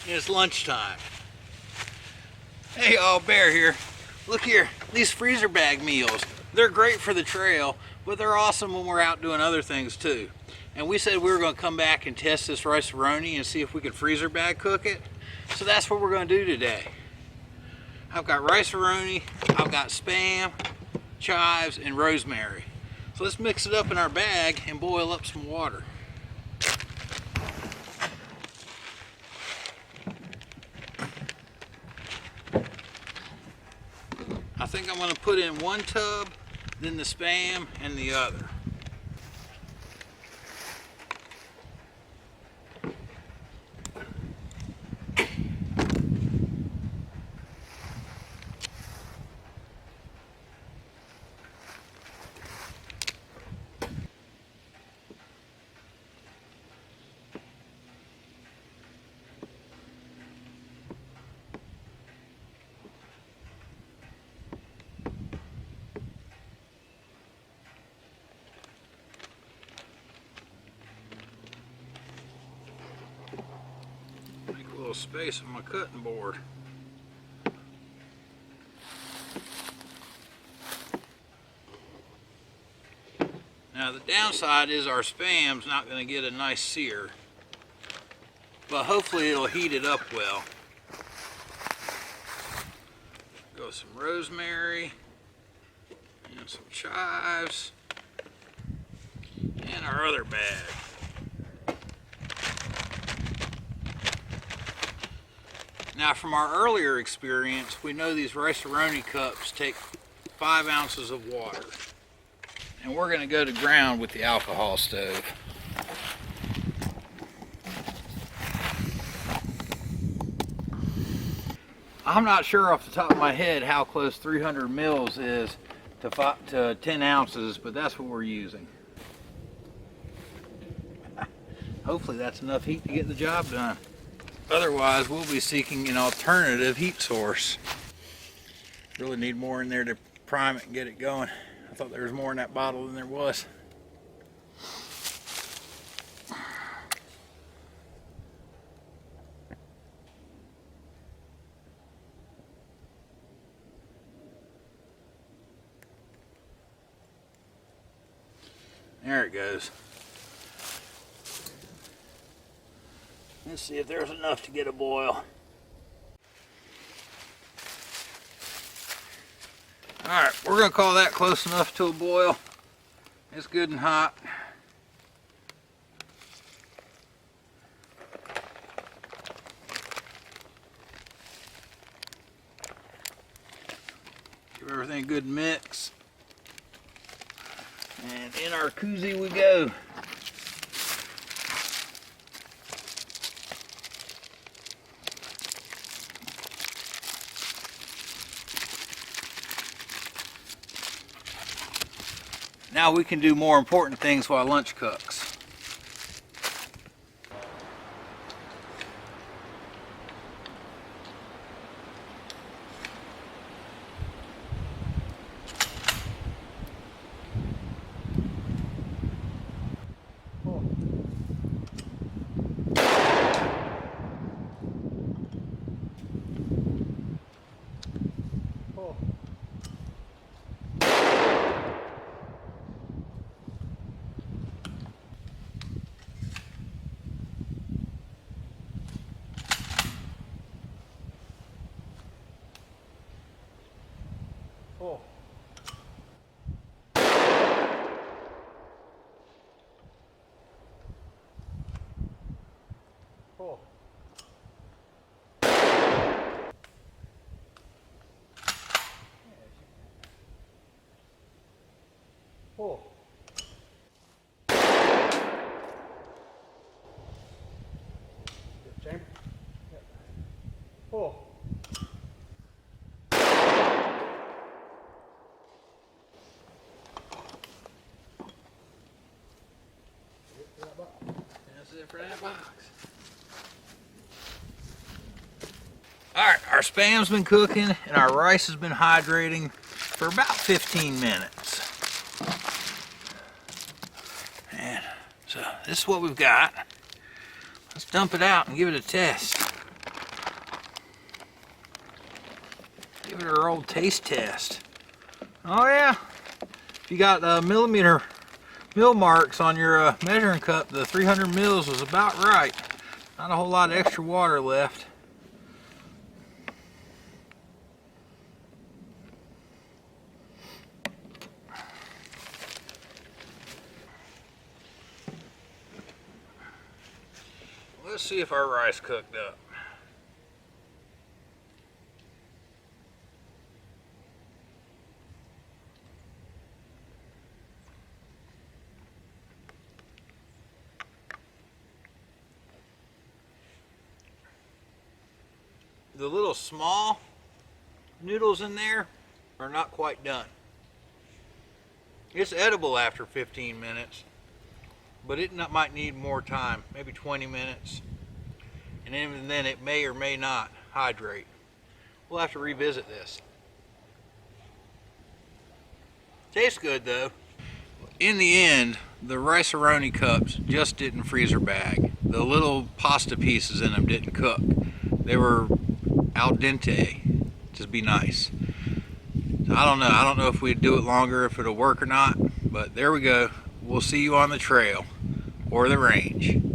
It's lunchtime. Hey y'all, Bear here. Look here, these freezer bag meals. They're great for the trail, but they're awesome when we're out doing other things too. And we said we were going to come back and test this Rice A Roni and see if we could freezer bag cook it. So that's what we're going to do today. I've got Rice A Roni, I've got Spam, chives, and rosemary. So let's mix it up in our bag and boil up some water. I think I'm going to put in one tub, then the Spam, and the other. Make a little space on my cutting board. Now the downside is our Spam's not going to get a nice sear, but hopefully it'll heat it up well. Go some rosemary and some chives and our other bag. Now from our earlier experience, we know these Rice A Roni cups take 5 ounces of water. And we're going to go to ground with the alcohol stove. I'm not sure off the top of my head how close 300 mils is to 10 ounces, but that's what we're using. Hopefully that's enough heat to get the job done. Otherwise, we'll be seeking an alternative heat source. Really need more in there to prime it and get it going. I thought there was more in that bottle than there was. There it goes. Let's see if there's enough to get a boil. Alright, we're going to call that close enough to a boil. It's good and hot. Give everything a good mix. And in our koozie we go. Now we can do more important things while lunch cooks. Oh. Oh. Oh. Chamber? Yep. Oh. That's it for that box. Alright, our Spam's been cooking and our rice has been hydrating for about 15 minutes. And so this is what we've got. Let's dump it out and give it a test. Give it our old taste test. Oh yeah, if you got millimeter mill marks on your measuring cup, the 300 mils was about right. Not a whole lot of extra water left. Let's see if our rice cooked up. The little small noodles in there are not quite done. It's edible after 15 minutes, but it might need more time, maybe 20 minutes. And even then it may or may not hydrate. We'll have to revisit this. Tastes good though. In the end, the Rice A Roni cups just didn't freezer bag. The little pasta pieces in them didn't cook. They were al dente, just be nice. So I don't know if we'd do it longer, if it'll work or not, but there we go. We'll see you on the trail or the range.